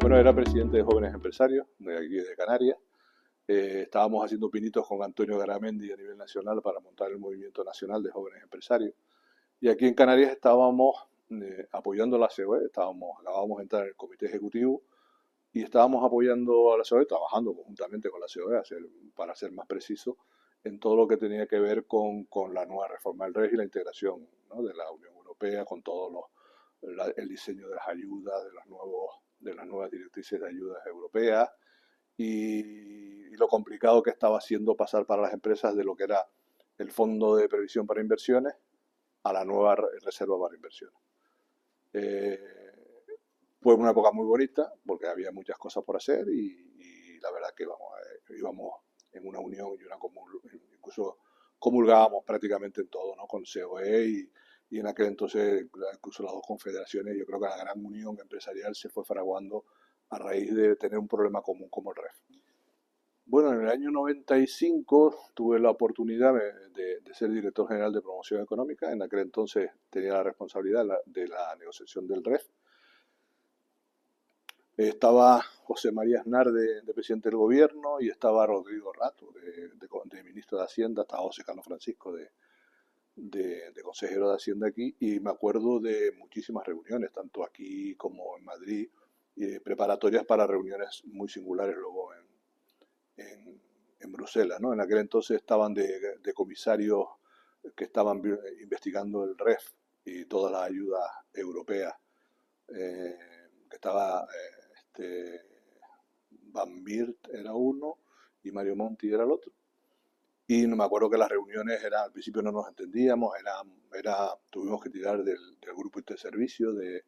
Bueno, era presidente de Jóvenes Empresarios de aquí de Canarias. Estábamos haciendo pinitos con Antonio Garamendi a nivel nacional para montar el Movimiento Nacional de Jóvenes Empresarios. Y aquí en Canarias estábamos apoyando a la COE, acabábamos de entrar en el comité ejecutivo y estábamos apoyando a la COE, trabajando conjuntamente con la COE, para ser más preciso, en todo lo que tenía que ver con la nueva reforma del REGI y la integración, ¿no?, de la Unión Europea, con todo el diseño de las ayudas, de las nuevas directrices de ayudas europeas y lo complicado que estaba siendo pasar para las empresas de lo que era el Fondo de Previsión para Inversiones a la nueva Reserva para Inversiones. Fue una época muy bonita porque había muchas cosas por hacer y la verdad que íbamos en una unión y incluso comulgábamos prácticamente en todo, ¿no?, con COE y en aquel entonces incluso las dos confederaciones. Yo creo que la gran unión empresarial se fue fraguando a raíz de tener un problema común como el REF. Bueno, en el año 95 tuve la oportunidad de ser director general de promoción económica. En aquel entonces tenía la responsabilidad de la negociación del REF. Estaba José María Aznar de presidente del gobierno y estaba Rodrigo Rato de ministro de Hacienda, estaba José Carlos Francisco de consejero de Hacienda aquí, y me acuerdo de muchísimas reuniones, tanto aquí como en Madrid, preparatorias para reuniones muy singulares luego en Bruselas, ¿no? En aquel entonces estaban de comisarios que estaban investigando el REF y todas las ayudas europeas, que estaba Van Miert era uno y Mario Monti era el otro. Y no me acuerdo que las reuniones al principio no nos entendíamos, tuvimos que tirar del grupo interservicio, de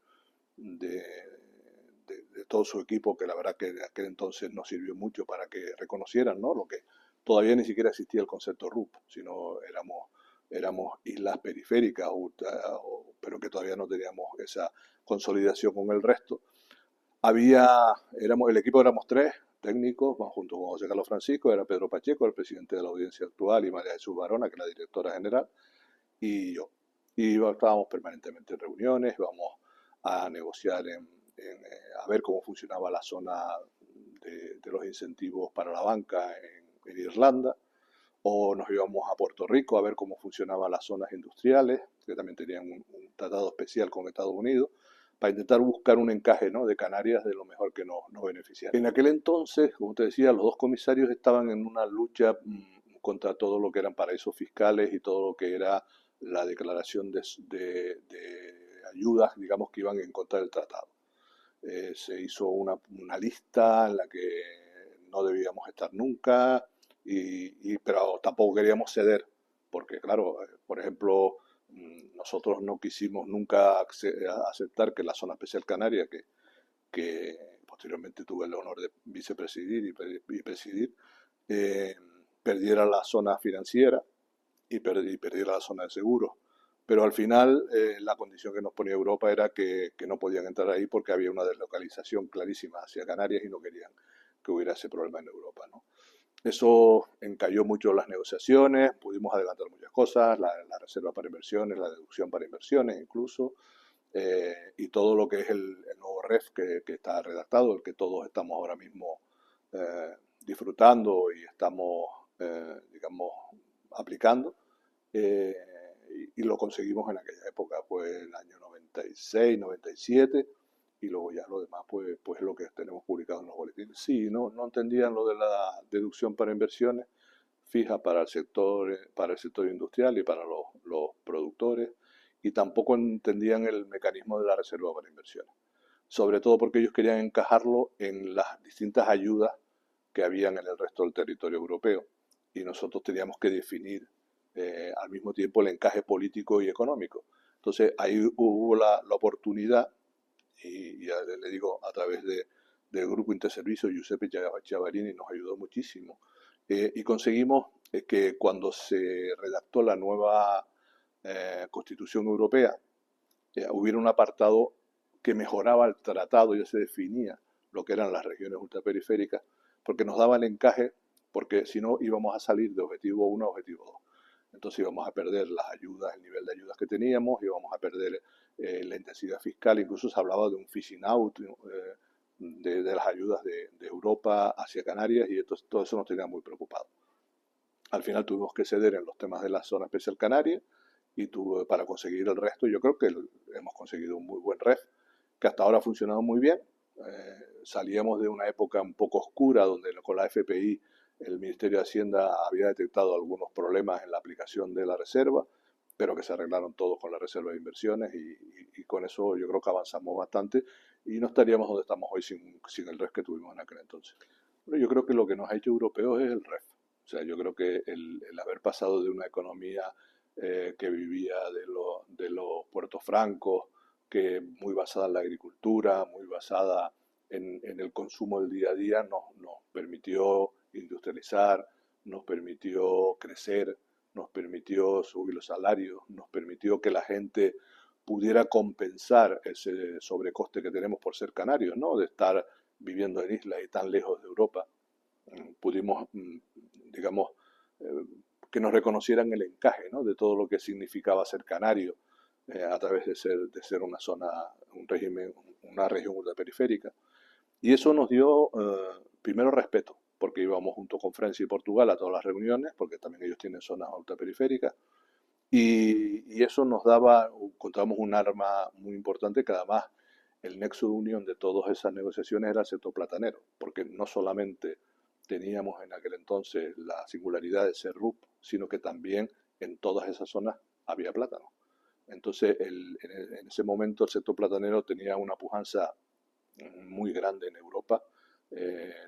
todo su equipo, que la verdad que en aquel entonces nos sirvió mucho para que reconocieran, ¿no?, lo que todavía ni siquiera existía el concepto RUP, sino éramos islas periféricas, pero que todavía no teníamos esa consolidación con el resto. El equipo éramos tres técnicos, junto con José Carlos Francisco, era Pedro Pacheco, el presidente de la audiencia actual, y María Jesús Barona, que es la directora general, y yo. Y estábamos permanentemente en reuniones, íbamos a negociar a ver cómo funcionaba la zona de los incentivos para la banca en Irlanda, o nos íbamos a Puerto Rico a ver cómo funcionaban las zonas industriales, que también tenían un tratado especial con Estados Unidos, para intentar buscar un encaje, ¿no?, de Canarias de lo mejor que nos beneficiara. En aquel entonces, como te decía, los dos comisarios estaban en una lucha contra todo lo que eran paraísos fiscales y todo lo que era la declaración de ayudas, digamos, que iban en contra del tratado. Se hizo una lista en la que no debíamos estar nunca, pero tampoco queríamos ceder, porque claro, por ejemplo, nosotros no quisimos nunca aceptar que la zona especial canaria, que posteriormente tuve el honor de vicepresidir y presidir, perdiera la zona financiera y perdiera la zona de seguros. Pero al final la condición que nos ponía Europa era que no podían entrar ahí porque había una deslocalización clarísima hacia Canarias y no querían que hubiera ese problema en Europa, ¿no? Eso encalló mucho las negociaciones, pudimos adelantar muchas cosas, la reserva para inversiones, la deducción para inversiones incluso, y todo lo que es el nuevo REF que está redactado, el que todos estamos ahora mismo disfrutando y estamos, digamos, aplicando. Y lo conseguimos en aquella época, pues el año 96, 97, y luego ya lo demás, pues lo que tenemos publicado en los boletines. Sí, no entendían lo de la deducción para inversiones fija para el sector industrial y para los productores, y tampoco entendían el mecanismo de la reserva para inversiones, sobre todo porque ellos querían encajarlo en las distintas ayudas que habían en el resto del territorio europeo, y nosotros teníamos que definir al mismo tiempo el encaje político y económico. Entonces ahí hubo la oportunidad, y ya le digo, a través del grupo interservicio, Giuseppe Chiavarini nos ayudó muchísimo, y conseguimos que cuando se redactó la nueva Constitución Europea, hubiera un apartado que mejoraba el tratado, ya se definía lo que eran las regiones ultraperiféricas, porque nos daba el encaje, porque si no íbamos a salir de objetivo 1 a objetivo 2. Entonces íbamos a perder las ayudas, el nivel de ayudas que teníamos, íbamos a perder la intensidad fiscal, incluso se hablaba de un phishing out, de las ayudas de Europa hacia Canarias, y todo eso nos tenía muy preocupados. Al final tuvimos que ceder en los temas de la zona especial canaria y para conseguir el resto, yo creo que hemos conseguido un muy buen REF, que hasta ahora ha funcionado muy bien. Salíamos de una época un poco oscura donde con la FPI el Ministerio de Hacienda había detectado algunos problemas en la aplicación de la reserva, pero que se arreglaron todos con la reserva de inversiones, y con eso yo creo que avanzamos bastante y no estaríamos donde estamos hoy sin el REF que tuvimos en aquel entonces. Bueno, yo creo que lo que nos ha hecho europeos es el REF. O sea, yo creo que el haber pasado de una economía que vivía de los puertos francos, que muy basada en la agricultura, muy basada en el consumo del día a día, nos permitió industrializar, nos permitió crecer, nos permitió subir los salarios, nos permitió que la gente pudiera compensar ese sobrecoste que tenemos por ser canarios, ¿no? De estar viviendo en islas y tan lejos de Europa. Pudimos, digamos, eh, que nos reconocieran el encaje, ¿no? De todo lo que significaba ser canario, a través de ser una zona, un régimen, una región ultraperiférica. Y eso nos dio, primero, respeto, porque íbamos junto con Francia y Portugal a todas las reuniones, porque también ellos tienen zonas ultraperiféricas, y eso nos daba, encontramos un arma muy importante, que además el nexo de unión de todas esas negociaciones era el sector platanero, porque no solamente teníamos en aquel entonces la singularidad de ser RUP, sino que también en todas esas zonas había plátano. Entonces, en ese momento el sector platanero tenía una pujanza muy grande en Europa,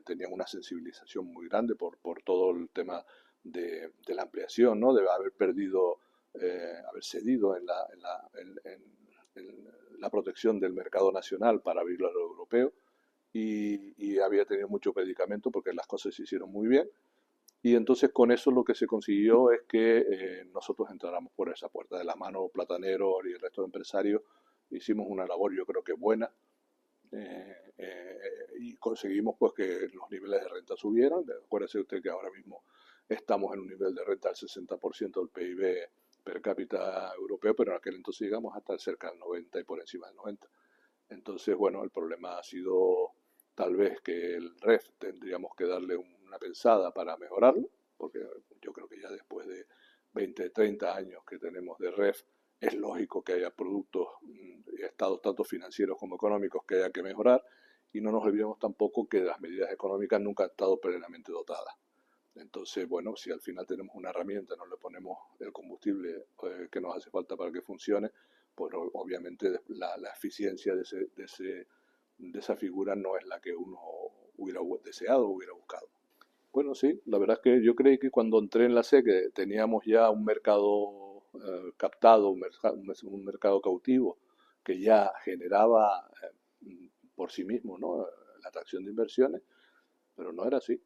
tenía una sensibilización muy grande por todo el tema de la ampliación, ¿no? De haber perdido, haber cedido en la protección del mercado nacional para abrirlo a lo europeo, y había tenido mucho predicamento porque las cosas se hicieron muy bien. Y entonces con eso lo que se consiguió es que nosotros entráramos por esa puerta de la mano, Platanero y el resto de empresarios. Hicimos una labor, yo creo que buena, y conseguimos pues que los niveles de renta subieran. Acuérdese usted que ahora mismo estamos en un nivel de renta del 60% del PIB per cápita europeo, pero en aquel entonces llegamos a estar cerca del 90 y por encima del 90. Entonces, bueno, el problema ha sido tal vez que el REF tendríamos que darle una pensada para mejorarlo, porque yo creo que ya después de 20, 30 años que tenemos de REF, es lógico que haya productos y estados tanto financieros como económicos que haya que mejorar, y no nos olvidemos tampoco que las medidas económicas nunca han estado plenamente dotadas. Entonces, bueno, si al final tenemos una herramienta, no le ponemos el combustible que nos hace falta para que funcione, pues obviamente la eficiencia de esa figura no es la que uno hubiera deseado o hubiera buscado. Bueno, sí, la verdad es que yo creí que cuando entré en la SEC teníamos ya un mercado captado, un mercado cautivo, que ya generaba por sí mismo, ¿no?, la atracción de inversiones, pero no era así.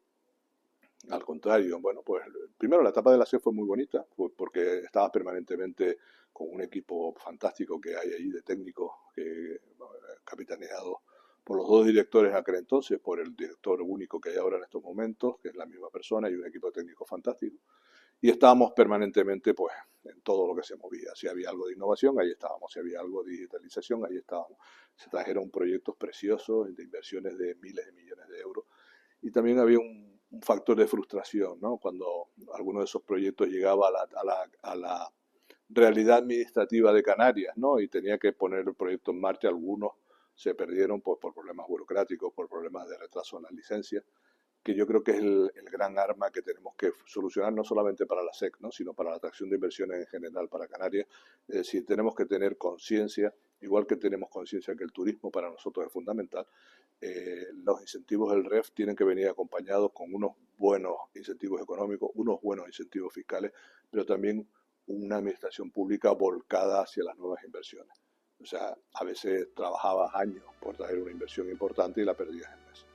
Al contrario, bueno, pues primero la etapa de la SEC fue muy bonita, pues porque estaba permanentemente con un equipo fantástico que hay ahí de técnicos, capitaneado por los dos directores aquel entonces, por el director único que hay ahora en estos momentos, que es la misma persona, y un equipo técnico fantástico. Y estábamos permanentemente pues en todo lo que se movía. Si había algo de innovación, ahí estábamos. Si había algo de digitalización, ahí estábamos. Se trajeron proyectos preciosos de inversiones de miles de millones de euros. Y también había un factor de frustración, ¿no? Cuando alguno de esos proyectos llegaba a la realidad administrativa de Canarias, ¿no?, y tenía que poner el proyecto en marcha. Algunos se perdieron pues, por problemas burocráticos, por problemas de retraso en la licencia, que yo creo que es el gran arma que tenemos que solucionar, no solamente para la SEC, ¿no?, sino para la atracción de inversiones en general para Canarias. Es decir, tenemos que tener conciencia, igual que tenemos conciencia que el turismo para nosotros es fundamental. Los incentivos del REF tienen que venir acompañados con unos buenos incentivos económicos, unos buenos incentivos fiscales, pero también una administración pública volcada hacia las nuevas inversiones. O sea, a veces trabajabas años por traer una inversión importante y la perdías en meses.